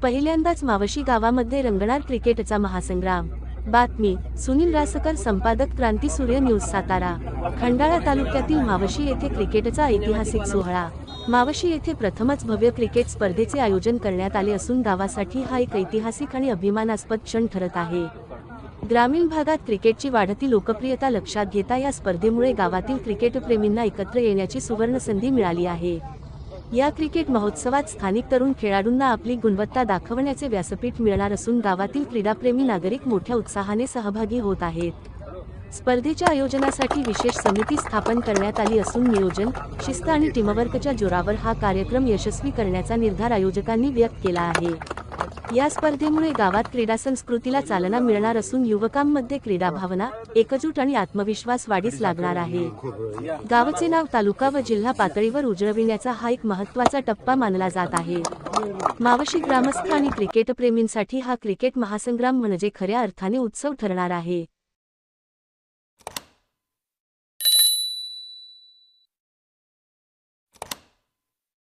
पहिल्यांदाच मावशी गावामध्ये रंगणार क्रिकेटचा महासंग्राम। बातमी सुनील रासकर, संपादक क्रांती सूर्य न्यूज सातारा। खंडाळा तालुक्यातील मावशी येथे क्रिकेटचा ऐतिहासिक सोहळा। मावशी येथे प्रथमच भव्य क्रिकेट स्पर्धेचे आयोजन करण्यात आले असून गावासाठी हा एक ऐतिहासिक आणि अभिमानास्पद क्षण ठरत आहे। ग्रामीण भागात क्रिकेटची वाढती लोकप्रियता लक्षात घेता या स्पर्धेमुळे गावातील क्रिकेटप्रेमींना एकत्र येण्याची सुवर्ण संधी मिळाली आहे। या क्रिकेट महोत्सवात स्थानिक तरुण खेळाडूंना आपली गुणवत्ता दाखवण्याचे व्यासपीठ मिळणार असून गावातील क्रीडाप्रेमी नागरिक मोठ्या उत्साहाने सहभागी होत आहेत। स्पर्धेच्या आयोजनासाठी विशेष समिती स्थापन करण्यात आली असून नियोजन, शिस्त आणि टीमवर्कच्या जोरावर हा कार्यक्रम यशस्वी करण्याचा निर्धार आयोजकांनी व्यक्त केला आहे। या स्पर्धेमुळे गावात क्रीडा संस्कृतीला चालना मिळणार असून युवकांमध्ये क्रीडा भावना, एकजूट आणि आत्मविश्वास वाढीस लागणार आहे। गावचे नाव तालुका व जिल्हा पातळीवर उजळविण्याचा हा एक महत्त्वाचा टप्पा मानला जात आहे। मावशी ग्रामस्थ आणि क्रिकेटप्रेमींसाठी हा क्रिकेट महासंग्राम म्हणजे खऱ्या अर्थाने उत्सव ठरणार आहे।